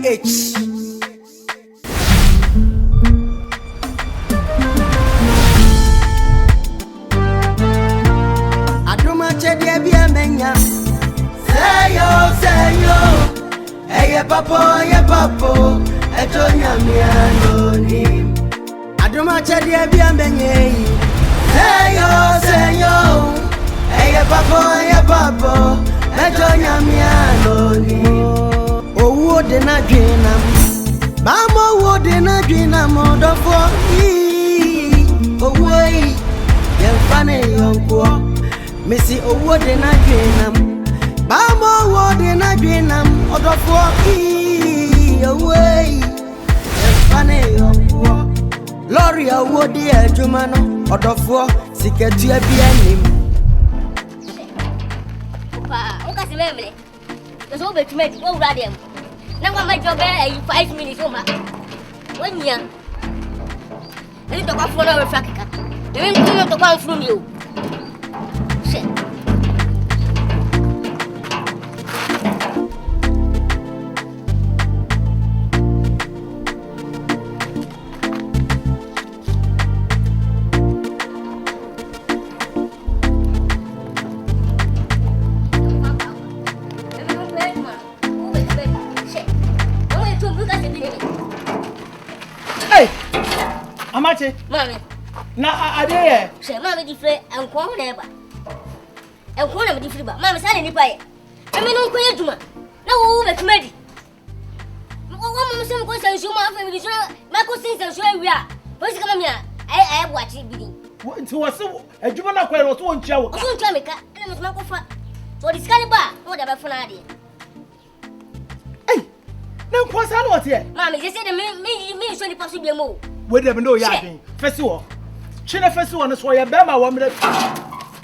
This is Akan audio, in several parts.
H. Aduma chedi bi amenya. Say yo. Hey papo. Etonya mi anoni. Aduma chedi bi amenya. Say yo. Hey papo. Etonya mi anoni. Owo de na dwinam. Mama wo de na dwinam odofo. Owo yi. Yemfane yonko. Missy owo de na dwinam. Mama wo de na dwinam odofo. Owo yi. Yemfane yonko. Lori owo de adwuma no odofo siketu abi anim. Pa, o ka se memle. So be tuma di wo wura dem. Na kwa ma job 5 minutes o ma. Wonya. Ele to kwa fona we fakika. Ele nko to kwa funu mi o. She. Amache, Mami. Na adeye. She mami di fre enko na eba. Enko na me di fre ba. Mami sale ni pa ye. E me no nko ye djuma. Na wo be tuma di. Wo mo se mo sensu ma fa bi so ma ko sensu wi a. Bo si kama mi a ai bo achi bi di. Nti wo se adwuma na kwere wo so ntia wo. Wo ntia me ka. Na me ko fa. So di skani ba, wo da ba funa ade. Ei. Na nko sa na wote e. Mami je se de me so ni pa so bi mo. We dem no ya den. Fesi wo. Chine fesi wo no so ye be ma wo mre.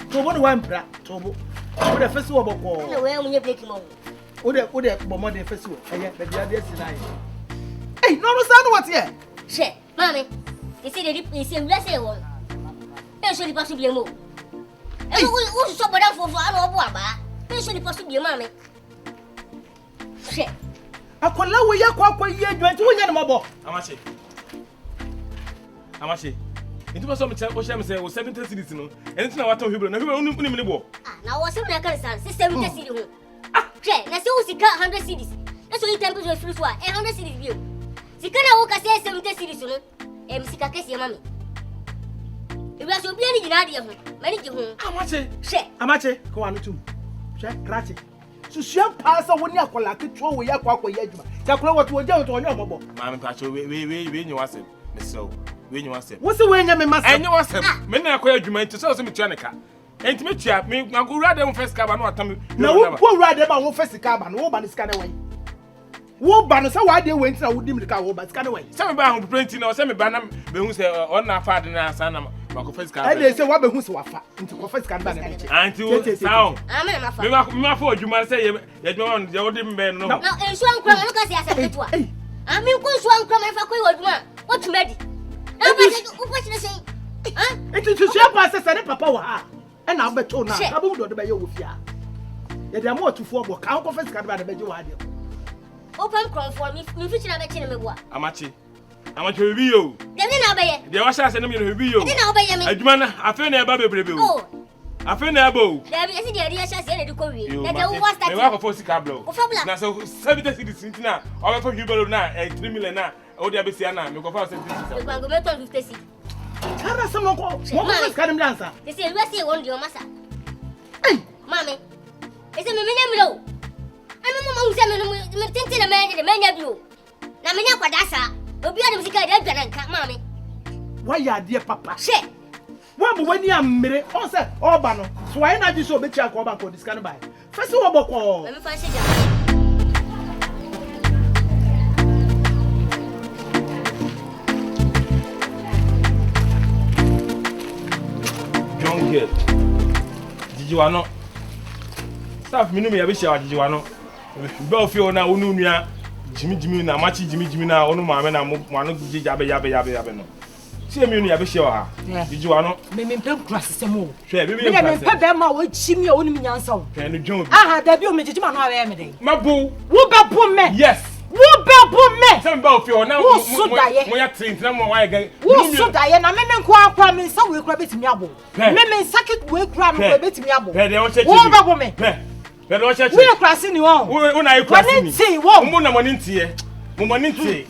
Tobo no wa mpra. Tobo. Wo de fesi wo boko. Na we munye break mo. Wo de bo mo de fesi wo. Eye be dia de si na ye. Ei, no sa no wote e. She, mami. Je se de di se wla se wo. E so ni pa so bi mo. E wo so bodan fofo ana obo aba. E so ni pa so bi mami. She. Akola wo ya kwa ye adwan ti wo nya no mobo. Amache. Into so much o shame say o 70 cities no. Anything na wato hibro na hibro unu me bo. Na wo se na kan san 70 cities ho. Che, na se wo sika 100 cities. Na so yi temperature free so a 100 cities bio. Sika na wo ka se 70 cities no. Sika kesi e mami. Ebia so bia ni gina de ho. Mani gi ho. Amache. Che. Amache, ko anu tum. Che, krache. Susuan paasa woni akola ketwo wo ya kwa ye adwuma. Takora woto wo je woto onye omobo. Mami pa cho we nyi wasem. Meso. We nyi wasem. Wo se we nya me masa. Enyi wasem. Me na akoya adwuma nti so me tua ne ka. Enti me tua me agura dem first ka ba na atam. Na wo po wura dem ba wo first ka ba no wo ba ne sika ne wan. Wo ba no se wa de we ntina wo dim ka wo ba sika ne wan. Se me ba ho plenty na o se me ba na be hu se on na fa de na asa na ma ko first ka. E dey say wa be hu se wa fa. Nti ko first ka ba na me che. Anti wo sound. Amen ma fa. Me ma fa adwuma se ye adwuma on je wo de me no. Na enso ankra no ka se asa ketwa. Ami ko enso ankra me fa ko adwuma. What medi? Na ba se ku pa chine sei. Ah? Enti susuan paasa se ne papa wa ha. E na be to na ka bu do de be ye wo fia. Ye de ma otufo bo ka ko first ka ba na be je wa de. Open conform me fit na be chine me bo. Amache obi yo. Dem ni na be ye. De wa sha se ne me no obi yo. Dem na obe ye me. Adwuma na afi na e ba bebrebe o. Oh. Afi na e ba o. Dem esi de ri sha se na di ko wi. Na de wo start. Me wa ko fo sika blow. O fa bla. Na so 70 cities ntina o ba fo hibelo na 3 million na o de abesia na me ko fa 70 cities. We go me 50 cities. Kara se mo ko first ka dem dansa. They say we say won di o masa. Ei, Mami. Ese me menya mlo. Ami mama hu se me tenti na me de menya bio. Na menya kwadasa. Obi adem sika de adwa na nka mami. wa ya de papa. She. Wa bo wani amere. On se oba no. So why na ji so be chia ko ba ko discan buy. First wo boko. Me fa se ja. John Gate. Jijiwa no. Staff minimum ya be share jijiwa no. Be ofio na onu nua jimi na machi jimi na onu maame na mo anu jija be ya be no. See me nu ya be share ha. Jijiwa no. Me mpem class system o. Hwe be me mpem be ma wo chimi o nu nyansa o. Hwe no John. Aha da bi o me jijima no awe me den. Mabu. Wo be bo me. Yes. Wo be me. Some about you now. We are trained. No more. Why again? Who so die? Na me nkwa me nsa we kura betimi abo. Me nsake we kura me kura betimi abo. Wo babo me. But what church? We krasi ni won. Wo na krasi ni. Ti wo. Mo na money ntie. Mo money ntie.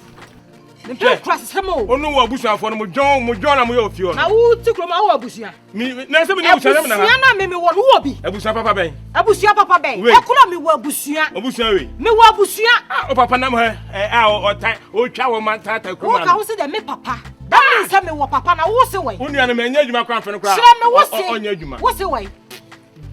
Me krasi samo. Onu wo abusuafo no mo John na mo ye ofio no. Na wo ti kroma wo abusua. Na se me ni abusua na. Abusua na me wo wo bi. Abusua papa ben. Abusua papa ben. E kura me wo abusua. Abusua we. Me wo abusua. O papa nam he o twa wo man tata kuma. Wo ka wo se de me papa. That means say me wo papa na wo se we. Unu na me anya adwuma kwa mfe no kra. Sire me wo se. Onya adwuma. Wo se we.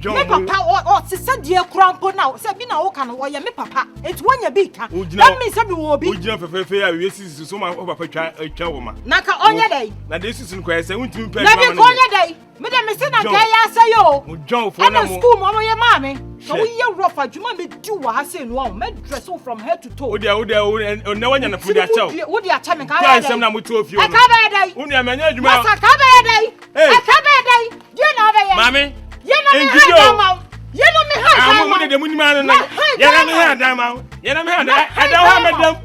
Me papa se se de krampo na se bi na wo ka no wo ye me papa. Enti wonya bi ka. That means say me wo bi. Ojina fefefe a we sisi so ma o papa twa wo ma. Na ka onya dai. Na de sisi no kwa se wuntimi pe na bi ko onya dai. Me de me se na ka ya say yo. Mo John fo na mo. School mo ye ma me. So we ye rough adwuma me di wa ha say no o. Me dress from head to toe. O de na wanya na fudi acha. Wo di acha me ka ya. Ka na mo to ofio. E ka ba dai. Unu ya manya adwuma. Masa ka ba dai. E ka ba dai. Ye na ba ye. Mami. Ye na me ha ma. Ye na me ha ma. Mo de mu ni ma na. Ye na me ha da ma. Ye na me ha da. Ada ha medam.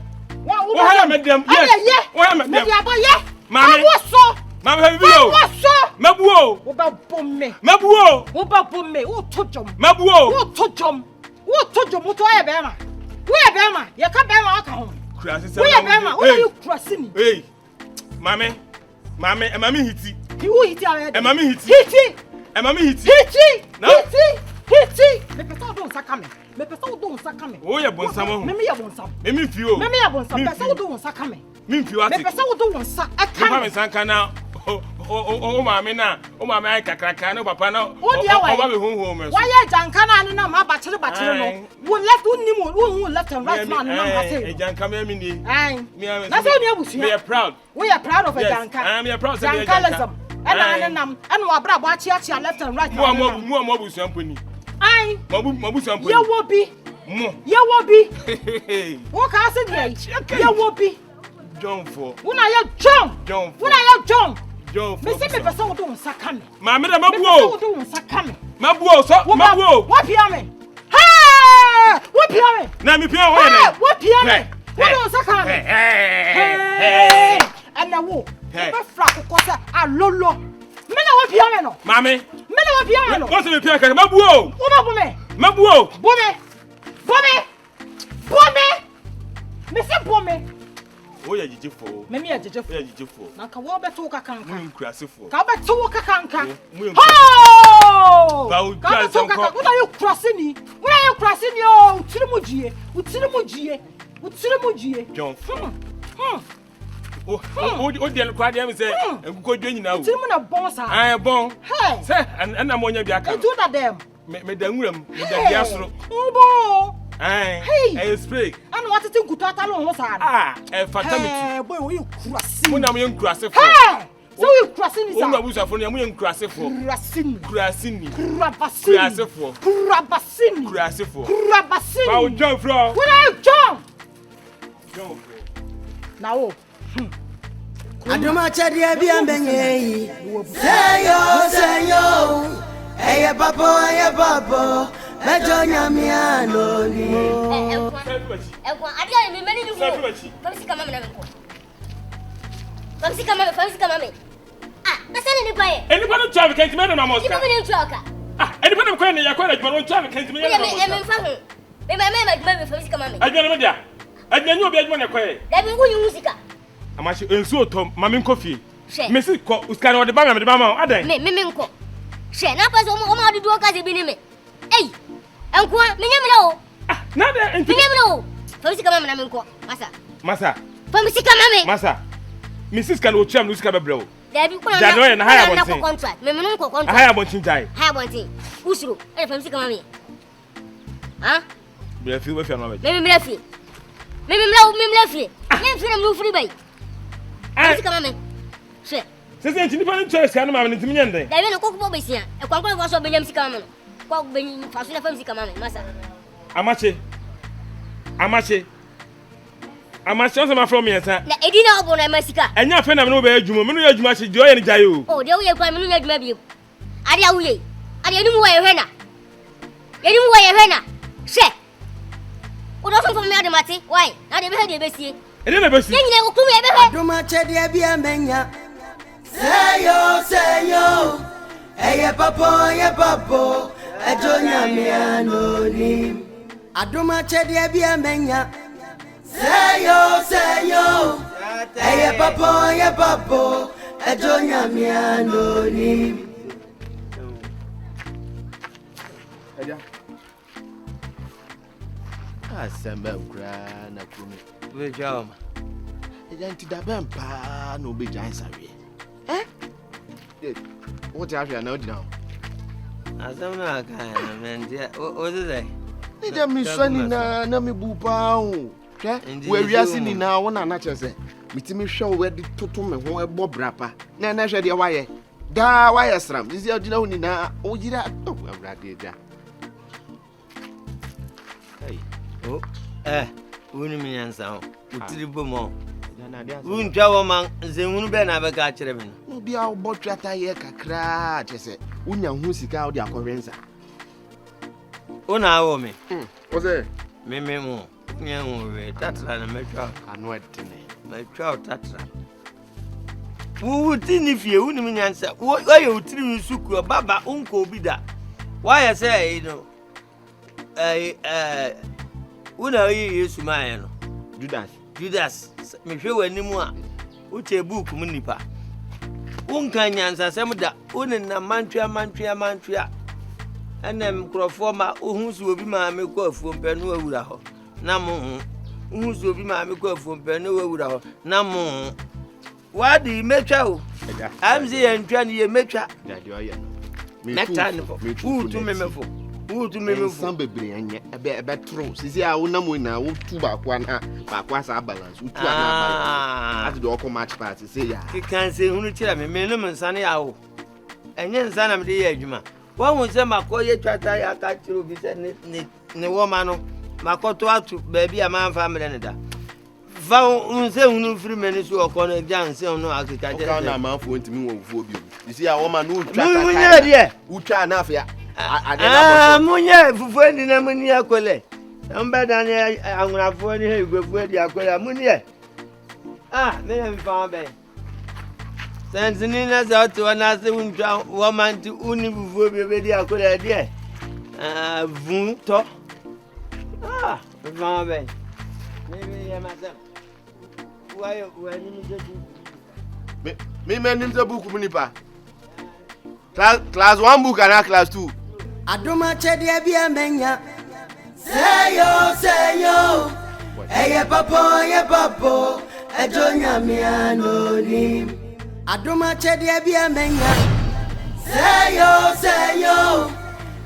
Wo ha medam. Yes. Wo ha medam. Me dia bo ye. Mami. Wo so. Mami ha biyo. Wo so. Mabuo. Wo ba bom me. Mabuo. Wo ba bom me. Wo to jom. Mabuo. Wo to jom. Wo to jom wo to ye be ma. Wo ye be ma. Ye ka be ma aka ho. Krasi se. Wo ye be ma. Wo you krasi ni. Hey. Mami. Mami hiti. Wo hiti ara. Mami hiti. Hiti. Mami hiti. Hiti. No. Hiti. Me pesa do nsa ka me. Me pesa do nsa ka me. Wo ye bonsam ho. Me ye bonsam. Me fio. Me ye bonsam. Pesa do nsa ka me. Me fio ati. Me pesa do nsa aka. Me nsa ka na o mami na o mami ai kakraka na papa na o ba be hunhu me so. Why ye janka na na ma ba kire no. Wo left unnim wo left and right man na ma say. E janka me ni. Ai. Na so ni abusua. Me proud. We are proud of a janka. I am proud of a janka. Ena nam ena wa bra bo achia left and right. Mu abusua mponi. Ai. Mu abusua mponi. Ye wo bi. Mu. Ye wo bi. Wo ka se dey. Ye wo bi. John for. Una ye John. John. Una ye John. John for. Me say me pesa wo do nsa ka me. Ma me da mabuo. Me do nsa ka me. Mabuo so mabuo. Wo pia me. Hey! Wo pia me. Na me pia wo ye na. Wo pia me. Wo do nsa ka me. Hey! Ana wo. Be fra kokko se alolo. Me na wo pia me no. Mami. Me na wo pia me no. Wo se me pia ka mabuo. Wo ba bo me. Mabuo. Bo me. Bo me. Bo me. Me se bo me. Wo ya jijefo. Me me ya jijefo. Ya jijefo. Na ka wo beto kakanka. Mu nkurasefo. Ka beto kakanka. Ba wo beto kakanka. Wo na you krasini. Wo na you krasini o. Utiri mu jie. Utiri mu jie. Utiri mu jie. John. O de kwa de me say enkuko dwe nyina wo. Utiri mu na bon sa. Ah bon. Hey. Say na mo nya bi aka. Do that them. Me da nwuram, me da biasoro. Bo. Ai. Hey. Spray. Anu what tin kuto atalo ho sa. Ah, fatality. Eh, boy, wo you krasini. Mo na mo nkurasefo. Hey. So you krasini sa. O na busafo na mo nkurasefo. Krasini. Kurasini. Kurabasini. Kurasefo. Kurabasini. Kurasefo. Kurabasini. Ba o John fro. What are you John? John. Now. Adoma chadi abi ambenye. Seyo. Eye papo. Bejo nyamiano ni. Ekwa adia mi meni ni wo. Famsi kama me na me ko. Famsi kama me. Ah, na sani ni pae. Enipa no twa vacancy me na mama Oscar. Ibo me ni twa ka. Ah, enipa na ko na yakwa na juma no twa vacancy me na mama Oscar. Me mfa ho. Me famsi kama me. Adwa no me dia. Adwa nyu obi adwa na kwae. Da bi ngunyu musika. Amachi ensu otom mame nkofie. She. Me si ko Oscar no de ba me de ba ma adan. Me nko. She na pa so o ma dudu o ka se bi ni me. Ei. Enko me nyamira o. Ah, na de enti. Me nyamira o. Famsi kama me na me nko. Masa. Famsi kama me. Masa. Mrs. Kan ochiam no sika bebre o. Da bi ko na haya bontin. Contract. Me nko contract. Haya bontin jai. Haya bontin. Usuro. E famsi kama me. Ha? Be fi we fi na me. Me mra fi. Me mra fi. Me fi na mu firi bai. Famsi kama me. She. Sese enti nipa no choice kan ma me ntimi nyende. Da bi no kokko besia. E kwankwan fo so benyam sika ma me. Kwa benyi faso na famsi kama me. Masa. Amache on ma from yesa. Na edi na obo na masika. Enya fe na me no be adwuma, me no ya adwuma che je oye ni jaye o. Oh, de uye kwa me no ya adwuma bi. Ade awuye. Ade eni mu wa ye hwe na. Eni mu wa ye hwe na. She. O do so from me ademate. Why? Na de be he de be sie. E dey na be si. Ye nyine okuru e be he. Adoma chede bia menya. Say yo. Eye papo. Ejonya mi anonim. Adoma chede bia menya. Say yo. Eye papo. Ejonya mi anonim. Asamba ukra na kumi. We jama. Ejanti da bempa no be jansa we. What you have now now? Asama kan men dia. O de. Ni dem mi swani na mi bupa o. Hwe we wiase ni na wona na chese. Mitimi hwe we de toto me ho ebo brapa. Na hwe de waye. Da waye sram. Disi odina ho ni na o jira to awrade ja. Hey. Oh, wuni mi yansa. Utiri bomo. Untwa wo man zenhunu be na be ka kire me. No bia wo twata ye kakra chese. Unya hu sika wo de akọrensa. Ona wo me. O se me mo. Nya hu we tatra na metwa anu etene. Metwa tatra. Wu tini fie wuni mi yansa. Wo ye utiri nsuku baba unko bi da. Why say you know una yi Yesu ma no Judas me hwe wani mu a uche book mu nipa unka nyansa sem da unin na mantwa enem krofo ma ohusu obi ma me ko afuo mpe no awura ho na mo ohusu obi ma me ko afuo mpe no awura ho na mo wadi metwa o amzi ye ntwa ni ye metwa dadi oye no meta ni fo utu memefo san bebre anye ebe tro sisi a wona mo na wo tu ba kwa na ba kwa sa balance utu na balance ati do ko match party say ya ki kan se hunu kira me no nsane ya wo enye nsana me de ye adwuma wo hu se makoye twata ya ka kiro bi se ne wo ma no makoto atu ba bi a man fa me ne da va unse hunu firi me ni so okọ no gyan se no akika je ka na man fo ntimi wo fo bi sisi a wo ma no twata ka munye de utwa na afia munye fufu ndi na muni akole mbeda ni anwrafo ni hegwefu di akole munye me mfa be sensini na za to na se untwa wo manti uni fufu be di akole die vun to mfa be me ye masa wayo wani mi je me nim za book mu nipa class 1 book and class 2 Adoma chede bia menya. Say yo. Eye papo. Ejonya mi anonim. Adoma chede bia menya. Say yo.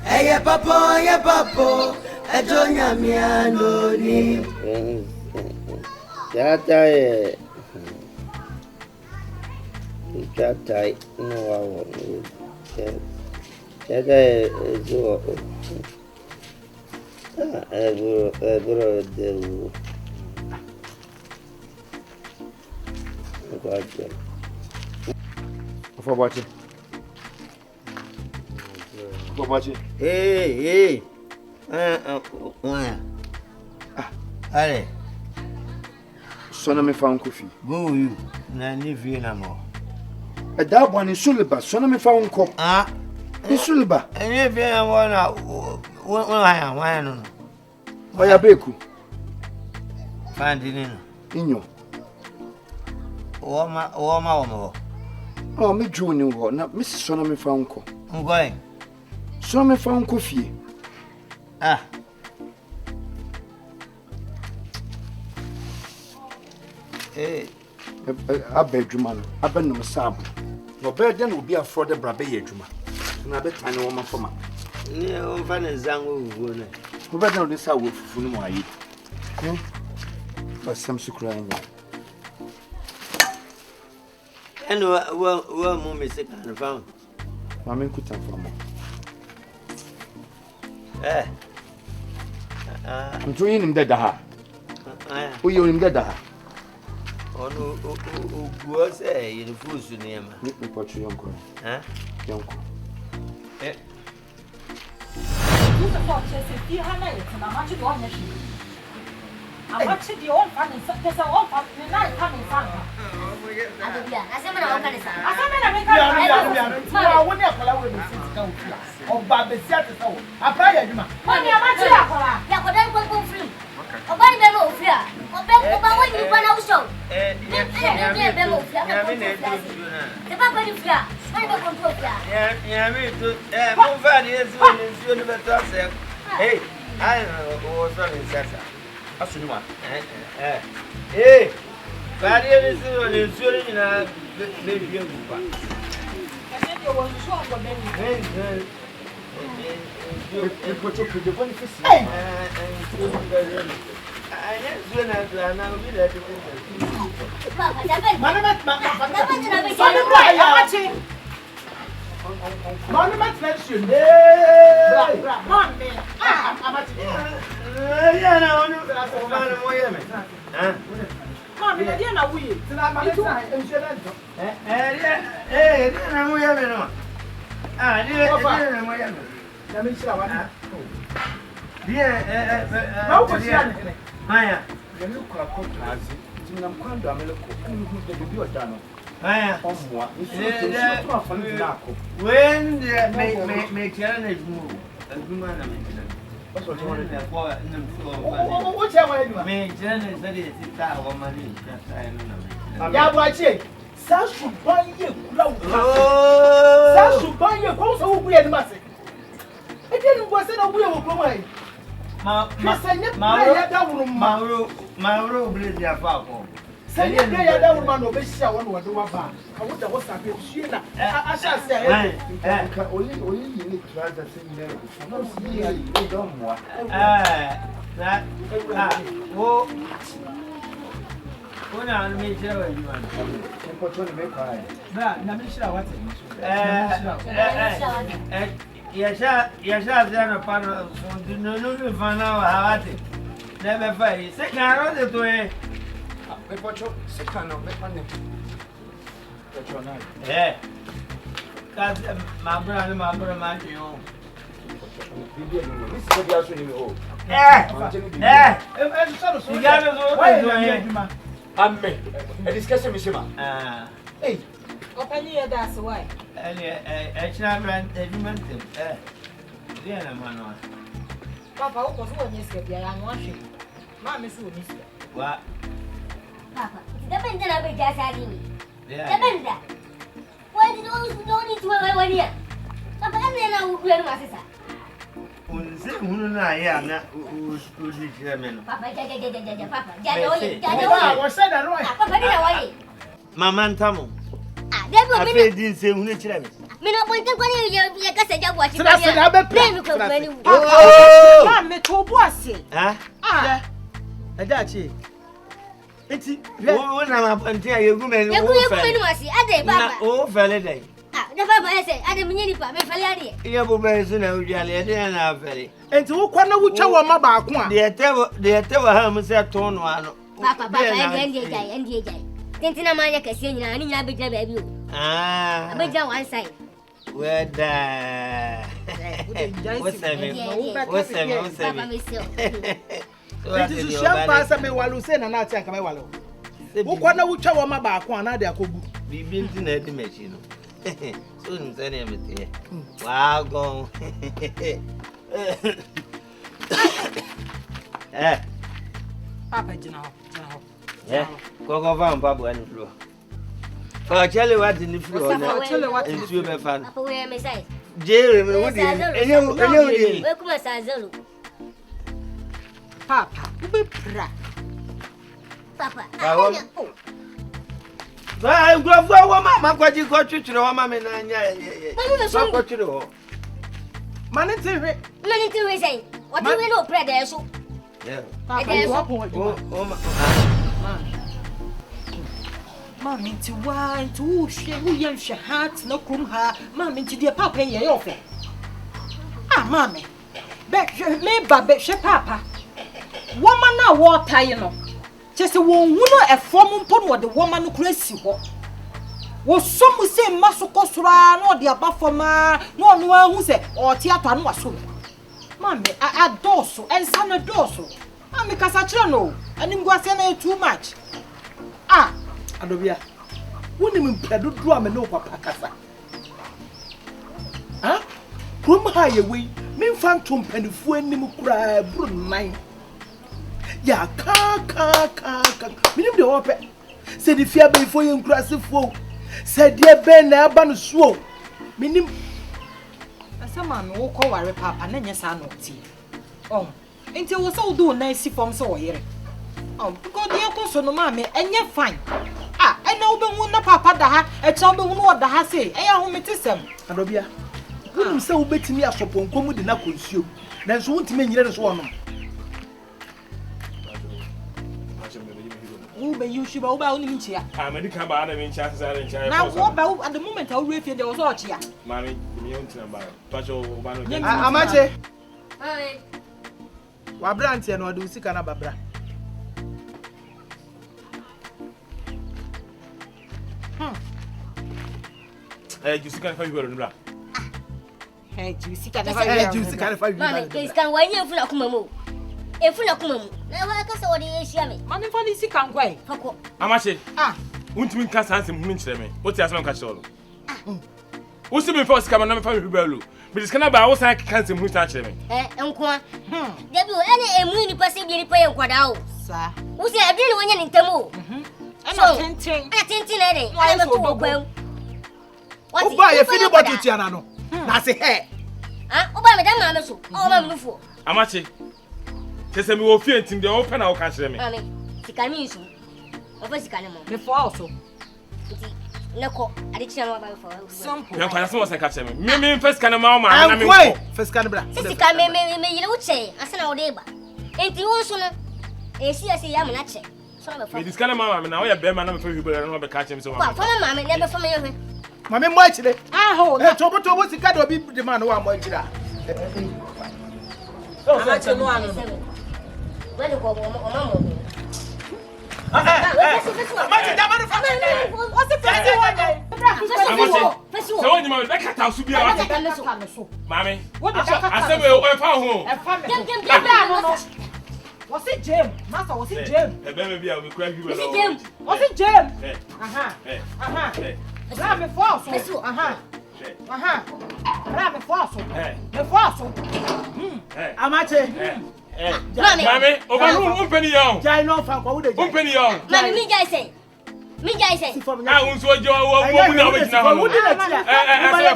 Eye papo. Ejonya mi anonim. Chata no wa Chata zo ebro de Fobachi. Hey. Ale. Sona me fa nkofi. Go you na ni vie na mo. Da bwani sulba sona me fa nko. Ni sulba. Ni vie na mo na wa no. Oya beku. Fandi ni no. Inyo. O ma. Oh, me juni wo na me sona me fa nko. Ngoi. Sona me fa nkofi. Abedwuma no abenum sabu no bede na obi afro de brabe ye adwuma na betane wo mafoma ni o fa na zango vuo na wo bede no sa wo fufu no mo ayi basam sukura anya eno wa mo me se kan fa ma me kuta fa mo nto yinim de da ha o yi onim de da ha ono oguo se ye fusu ne ma ni pochu yonko yonko Usa forte esse fio hana yet na machi do anya shi I'm watching the old family. There's a old family. Now it's coming from. Adobia, asema na wakane sa. Asante na make I want to call away the city council. Of Babesia to go. I pray you, ma. Money, I'm watching Akola. Ya ko dan ko free. Obani be mo free a. Oba wo ni kwa na uso. Be mo free. The papa ni free. Mani be control free. Yeah, me too. Mo va ni esi ni better say. Hey, I was on in Sasa. Asunuma. Hey. Bari ni si ni na be bi ngupa. Asante yo won so ngo be ni. E pocho que depois ele fez. Papa, já vai. Monument, Monument mention. Mommy. Mommy, na dia na wuye. Mauro blade ya pako. Send your player that woman over here one was over back. I would have was a bit sheena. I shall say, Only you need to have the same level. You don't want. That oh. Una me share you man. Tempo me cry. na me share what? Yasha zana pano no fana hawati. Never fai. Se caro de tu e. Me pocho se cano me pane. Pocho na. Cause my brother man you. Bibi ni. This is the aso ni me o. You got to Why Amme. E discuss me sema. Hey. Opani ya that's why. Brand educative. Yeah, man. Papa, uko so onyeske bia ya nwache. Mama si onyeske. Wa. Papa, depende na be jasa ni. Yeah. Depende. Why did you need to wear here? Papa, ane na ukwe ma sisa. Unse hunu na ya na udi chemeno. Papa, ja papa. Ja oye. Wa said that right. Papa ni na waye. Mama ntamo. Debo mi Ape din se hunu chire me. mi na point ko ni ya kasa ja bua chi. Sina be play. Mi ko mani. Ma me to bo ase. Edachi. Enti, Wo na ma pantia yegu me. Yegu me no ase. Ade papa. O fele dai. Da papa ese, ade mi ni pa, me fale ade. Iya bo be so na udwale ade na fele. enti wo kwa na wo twa wo ma ba ko a. De etewa ha mu se to no ano. Papa, ende jai. Tentina ma ya kase nyina, ni nyina be jira ba bi o. Abeja one side. Weda. What's Papa me sio. Enti su shampa sa me walu se na na ati aka me walu. Wo kwa na wo twa wo ma ba ko a na de akogu. Bibi nti na di mechi no. So nim se na emete. Wa gon. Papa jina ho. Koko fa mpa bo ani flo. Fa chele wat ni flo na. Chele wat ni flo be fa. Papa we me sai. Jere me wodi. Enye wodi. We kuma sa zero. Papa, ube pra. Papa. Ba ngofo wo mama kwaji ko twetwere wo mama na anya. Ba ko twere ho. Mane TV. Mane TV sai. What we no pra there so. Yeah. Mama nti why to hwe wo ye hwe hat na krum ha mama nti de papa ye ye ofe mama be hwe me ba be hwe papa woman na wo tai no chese wo hu no efom mpo no de woman no kura si ho wo som se maso kosura no de abafoma no no ahu se o theater no waso mama a doso ensa no doso Mami kasa chire no. Ani ngwase na too much. Ah, Adobia. Woni me mpedo do a me no papa kasa. Ha? Krum ha ye we. Me mfa ntom panifu anim kura buru nan. Ya ka. Minim de ope. Se di fia be fo ye nkura sefo. Se die be na aba no so. Minim asama me wo ko ware papa na nya sa no ti. Enti wo so do na si fom so wo yere. Because the uncle no mama enye fine. Ah, I know be hu na papa da ha, e che be hu no da ha sei. E ya hu metisem. Adobia. Wonu se wo betimi asopon mu de na konsuo. Na so wontime nyire so wono. Wo be you shiba wo ba oni nchia. Ah, medical ba na me nchia sasa nchia. Na wo ba at the moment I will refuse there was all chia. Mami, me on tina ba. Pacho ba no. Amache. Hi. Wa brand ye no adu sika na babra. You see can find you no bra. Juicy can Juicy can find you. Mami, ke sika wa nye funa kuma mu. E funa kuma mu. Na wa ka se wo de ehia me. Mami fa ni sika ngwai. Fako. Amache. Untimi nka sansem hunu nkyere me. Oti asem nka kyere lo. Usi me first come na me fa me belu. Me diskana ba wo san ka nsem hunu kyere me. Enko a. Debi o ene emu ni pase bi ni pa ye nkwada o. Sa. Usi adri ni wonya ni ntemu. Ana tenten. Ana tenten na de. Ana me to kwam. Oba ye fini bottle ti ana no. Na se he. Oba me dan ma me so. O ma me nufu. Amache. Kese me wo fie ntim de wo pe na wo ka kyere me. Mami, sika mi nsu. Oba sika ne mo. Me for also. Neko, ade kyere no ba for. Simple. Yan kwa so ka kyere me. Me first kana ma ma na me. Why? First kana bra. Sika me yele wo che. Ase na wo de ba. Enti wo nso no. Esi ya me na che. So na fa. Me diskana ma me na wo ya be ma na me fa hubele no be ka kyere me so wa. Fa ma me na be fa me yo. Mami mo achire. Ho. Tobo sika do bi de man wa mo achira. Amache no anu. Wale ko mo mo. Amache da manu fa. O se fesi wa dai. Amache. So woni ma be kata su bia wa. Mami. Asem e fa ho. E fa me. No. What's it Jam? Master, what's it Jam? E be me bia we kwa hubele. What's it Jam? What's it Jam? Aha. Bra me force. Aha. Bra me force. Me force. Amache. Mami, oba hu mpeni yo. Jai no fa kwa wo de. Mpeni yo. Mami mi jai say. Unso ojo wo mu na we gina ho. Se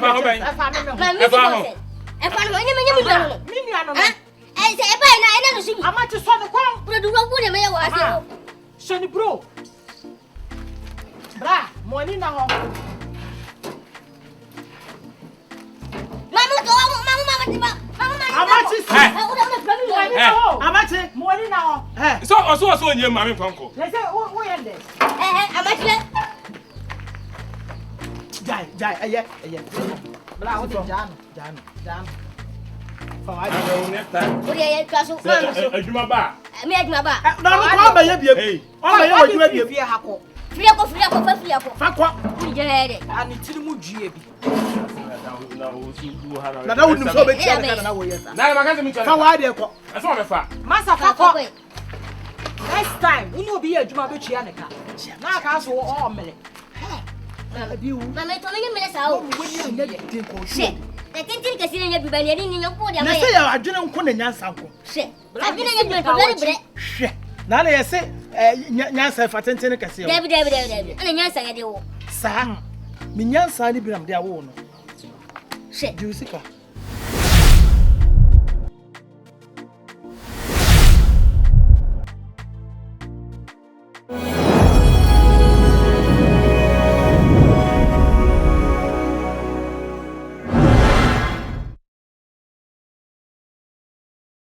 fa ho ben. Mami mi fa ho. E fa no nyame no. Mi nua no. Eh se e ba na no sibi. Amache so ne kwa. Bro du wo de me ya wa ase. Shani bro. Bra, money na ho. Mama ti ba. Amache si. Amache, money na ho. So onye mami kwanko. They say who yende? Amache. Jai, aye. Bra, what jam. Fa wa de next O de ye twa so. Adwuma ba. Me adwuma ba. no kwa ba ye biem. O ba ye adwuma biem. Fie hako. Firi ko. Fa kwa. Ni je de. Ani tiri mu due bi. Na da wonu so be tia na wo ye sa. Na ma ka se mi twa. Fa wa de ko. Eso me fa. Masa fa next time, unu obi ye adwuma be tua ne ka. Na ka so o mele. Mama to me me sa o. Woni anya de ko She. E tintin ke sire nya bi ba ne ni nyanko de na se ya adwene nko na nyansa nko. She. Adwene nya bi to bere bere. Hwe. Na na ye se nyansa fa tenten kase yo. David. Ana nyansa ya de wo. Sa. Mi nyansa ni bi na de awo no. She. Ju sika.